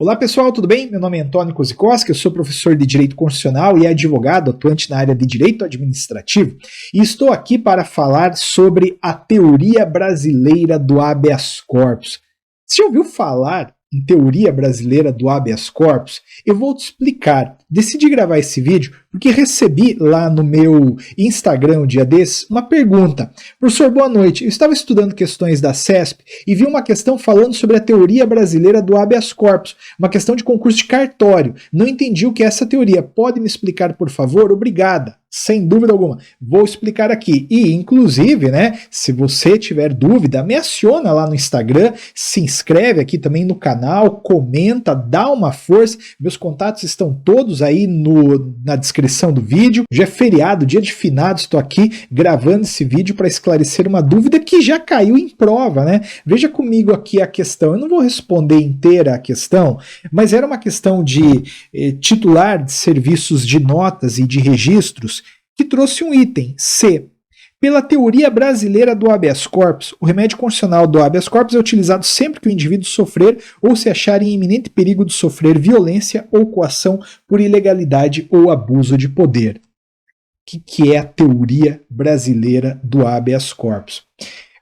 Olá pessoal, tudo bem? Meu nome é Antônio Kozikowski, eu sou professor de Direito Constitucional e advogado atuante na área de Direito Administrativo e estou aqui para falar sobre a teoria brasileira do habeas corpus. Você já ouviu falar em teoria brasileira do habeas corpus? Eu vou te explicar. Decidi gravar esse vídeo porque recebi lá no meu Instagram um dia desses uma pergunta. Professor, boa noite. Eu estava estudando questões da CESP e vi uma questão falando sobre a teoria brasileira do habeas corpus, uma questão de concurso de cartório. Não entendi o que é essa teoria. Pode me explicar, por favor? Obrigada. Sem dúvida alguma. Vou explicar aqui. E, inclusive, né, se você tiver dúvida, me aciona lá no Instagram, se inscreve aqui também no canal, comenta, dá uma força. Meus contatos estão todos aí na descrição do vídeo. Já é feriado, dia de finados, estou aqui gravando esse vídeo para esclarecer uma dúvida que já caiu em prova, né? Veja comigo aqui a questão. Eu não vou responder inteira a questão, mas era uma questão de titular de serviços de notas e de registros que trouxe um item C. Pela teoria brasileira do habeas corpus, o remédio constitucional do habeas corpus é utilizado sempre que o indivíduo sofrer ou se achar em iminente perigo de sofrer violência ou coação por ilegalidade ou abuso de poder. O que é a teoria brasileira do habeas corpus?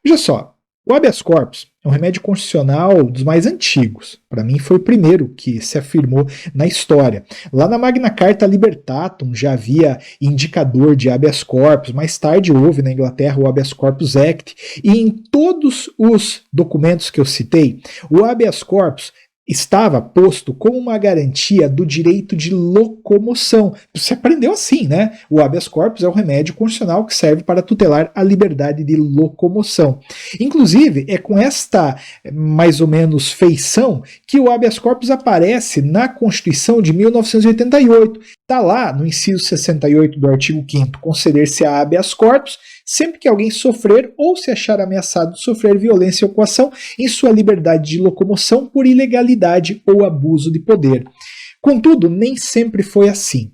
Veja só, o habeas corpus é um remédio constitucional dos mais antigos. Para mim foi o primeiro que se afirmou na história. Lá na Magna Carta Libertatum já havia indicador de habeas corpus, mais tarde houve na Inglaterra o Habeas Corpus Act, e em todos os documentos que eu citei, o habeas corpus estava posto como uma garantia do direito de locomoção. Você aprendeu assim, né? O habeas corpus é um remédio constitucional que serve para tutelar a liberdade de locomoção. Inclusive, é com esta, mais ou menos, feição que o habeas corpus aparece na Constituição de 1988. Está lá no inciso 68 do artigo 5º, conceder-se a habeas corpus sempre que alguém sofrer ou se achar ameaçado de sofrer violência ou coação em sua liberdade de locomoção por ilegalidade ou abuso de poder. Contudo, nem sempre foi assim.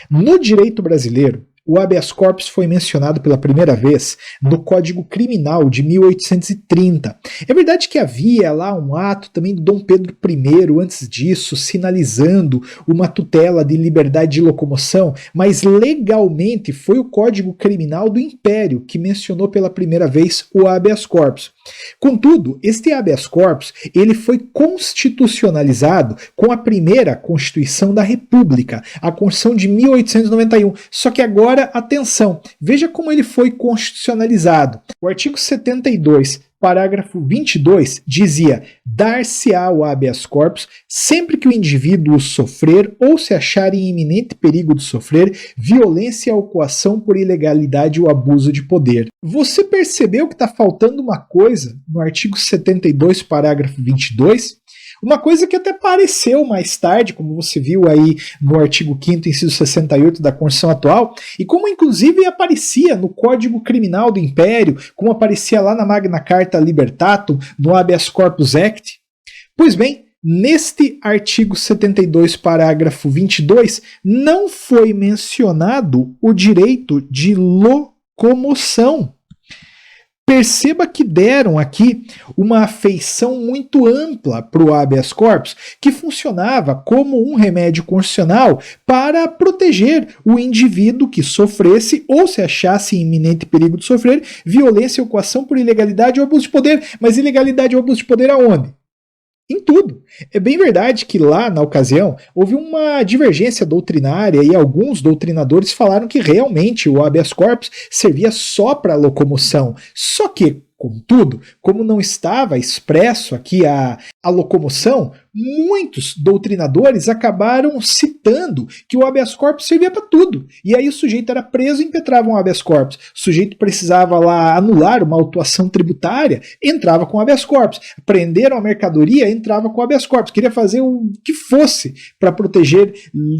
No direito brasileiro, o habeas corpus foi mencionado pela primeira vez no Código Criminal de 1830. É verdade que havia lá um ato também do Dom Pedro I, antes disso, sinalizando uma tutela de liberdade de locomoção, mas legalmente foi o Código Criminal do Império que mencionou pela primeira vez o habeas corpus. Contudo, este habeas corpus ele foi constitucionalizado com a primeira Constituição da República, a Constituição de 1891. Só que agora, atenção, veja como ele foi constitucionalizado. O artigo 72, parágrafo 22, dizia: dar-se-á o habeas corpus sempre que o indivíduo sofrer ou se achar em iminente perigo de sofrer violência ou coação por ilegalidade ou abuso de poder. Você percebeu que está faltando uma coisa no artigo 72, parágrafo 22? Uma coisa que até apareceu mais tarde, como você viu aí no artigo 5º, inciso 68 da Constituição atual, e como inclusive aparecia no Código Criminal do Império, como aparecia lá na Magna Carta Libertatum, no Habeas Corpus Act. Pois bem, neste artigo 72, parágrafo 22, não foi mencionado o direito de locomoção. Perceba que deram aqui uma afeição muito ampla para o habeas corpus, que funcionava como um remédio constitucional para proteger o indivíduo que sofresse ou se achasse em iminente perigo de sofrer violência ou coação por ilegalidade ou abuso de poder. Mas ilegalidade ou abuso de poder aonde? Em tudo. É bem verdade que lá, na ocasião, houve uma divergência doutrinária e alguns doutrinadores falaram que realmente o habeas corpus servia só para locomoção. Só que, contudo, como não estava expresso aqui a locomoção, muitos doutrinadores acabaram citando que o habeas corpus servia para tudo. E aí o sujeito era preso e impetrava um habeas corpus. O sujeito precisava lá anular uma autuação tributária, entrava com habeas corpus. Prenderam a mercadoria, entrava com habeas corpus. Queria fazer o que fosse para proteger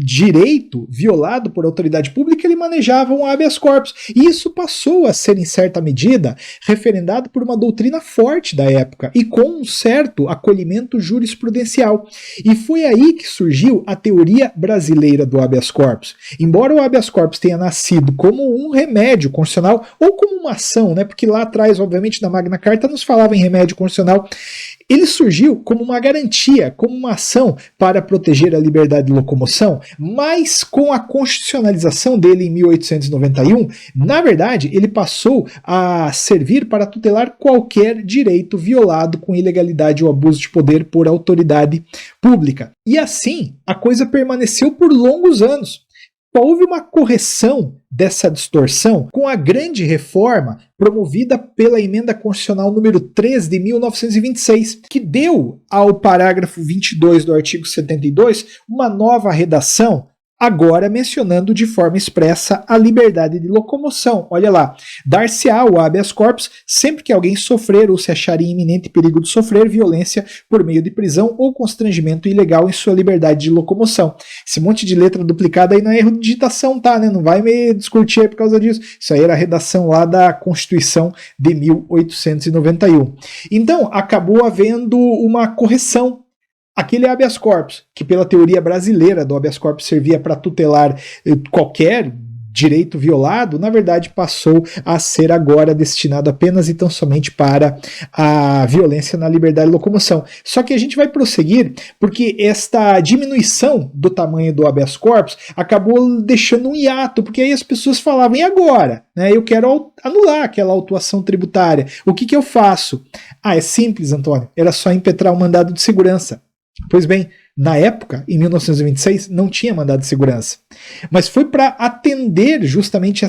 direito violado por autoridade pública, ele manejava um habeas corpus. E isso passou a ser, em certa medida, referendado por uma doutrina forte da época e com um certo acolhimento jurisprudencial. E foi aí que surgiu a teoria brasileira do habeas corpus. Embora o habeas corpus tenha nascido como um remédio constitucional ou como uma ação, né, porque lá atrás, obviamente, na Magna Carta nos falava em remédio constitucional, Ele surgiu como uma garantia, como uma ação para proteger a liberdade de locomoção, mas com a constitucionalização dele em 1891, na verdade, ele passou a servir para tutelar qualquer direito violado com ilegalidade ou abuso de poder por autoridade pública. E assim, a coisa permaneceu por longos anos. Houve uma correção dessa distorção com a grande reforma promovida pela Emenda Constitucional número 3 de 1926, que deu ao parágrafo 22 do artigo 72 uma nova redação, agora mencionando de forma expressa a liberdade de locomoção. Olha lá, dar-se-á o habeas corpus sempre que alguém sofrer ou se achar em iminente perigo de sofrer violência por meio de prisão ou constrangimento ilegal em sua liberdade de locomoção. Esse monte de letra duplicada aí não é erro de digitação, tá, né? Não vai me discutir aí por causa disso. Isso aí era a redação lá da Constituição de 1891. Então, acabou havendo uma correção. Aquele habeas corpus, que pela teoria brasileira do habeas corpus servia para tutelar qualquer direito violado, na verdade passou a ser agora destinado apenas e tão somente para a violência na liberdade de locomoção. Só que a gente vai prosseguir, porque esta diminuição do tamanho do habeas corpus acabou deixando um hiato, porque aí as pessoas falavam, e agora? Eu quero anular aquela autuação tributária. O que eu faço? É simples, Antônio, era só impetrar um mandado de segurança. Pois bem, na época, em 1926, não tinha mandado de segurança. Mas foi para atender justamente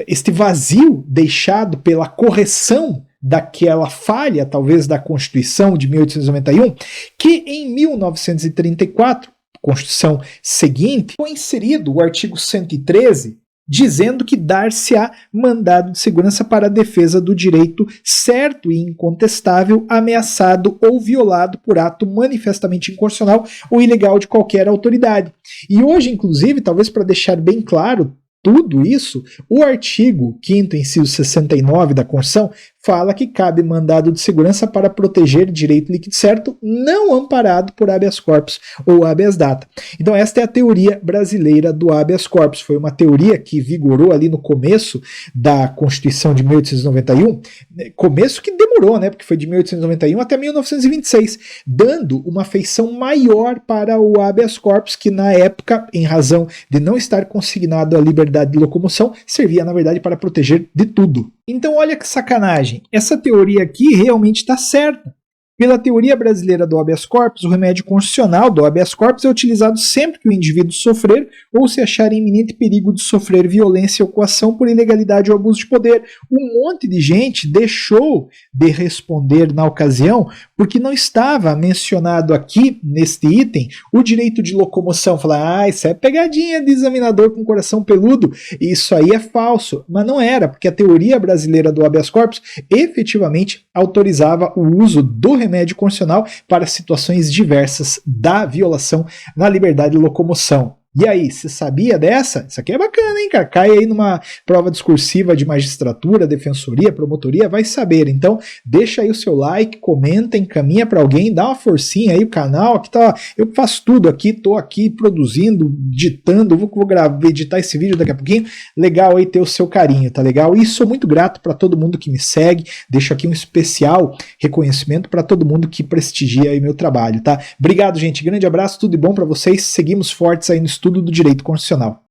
este vazio deixado pela correção daquela falha, talvez, da Constituição de 1891, que em 1934, Constituição seguinte, foi inserido o artigo 113, dizendo que dar-se-á mandado de segurança para a defesa do direito certo e incontestável, ameaçado ou violado por ato manifestamente inconstitucional ou ilegal de qualquer autoridade. E hoje, inclusive, talvez para deixar bem claro tudo isso, o artigo 5º, inciso 69 da Constituição, fala que cabe mandado de segurança para proteger direito líquido certo não amparado por habeas corpus ou habeas data. Então esta é a teoria brasileira do habeas corpus. Foi uma teoria que vigorou ali no começo da Constituição de 1891, começo que demorou, porque foi de 1891 até 1926, dando uma feição maior para o habeas corpus, que na época, em razão de não estar consignado à liberdade de locomoção, servia na verdade para proteger de tudo. Então olha que sacanagem, essa teoria aqui realmente está certa. Pela teoria brasileira do habeas corpus, o remédio constitucional do habeas corpus é utilizado sempre que o indivíduo sofrer ou se achar em iminente perigo de sofrer violência ou coação por ilegalidade ou abuso de poder. Um monte de gente deixou de responder na ocasião porque não estava mencionado aqui, neste item, o direito de locomoção. Falar, isso é pegadinha de examinador com coração peludo, isso aí é falso. Mas não era, porque a teoria brasileira do habeas corpus efetivamente autorizava o uso do remédio constitucional para situações diversas da violação na liberdade de locomoção. E aí, você sabia dessa? Isso aqui é bacana, hein, cara? Cai aí numa prova discursiva de magistratura, defensoria, promotoria, vai saber. Então, deixa aí o seu like, comenta, encaminha para alguém, dá uma forcinha aí o canal. Aqui tá, eu faço tudo aqui, tô aqui produzindo, editando, vou editar esse vídeo daqui a pouquinho. Legal aí ter o seu carinho, tá legal? E sou muito grato para todo mundo que me segue. Deixo aqui um especial reconhecimento para todo mundo que prestigia aí meu trabalho, tá? Obrigado, gente. Grande abraço, tudo de bom para vocês. Seguimos fortes aí no estudo do direito constitucional.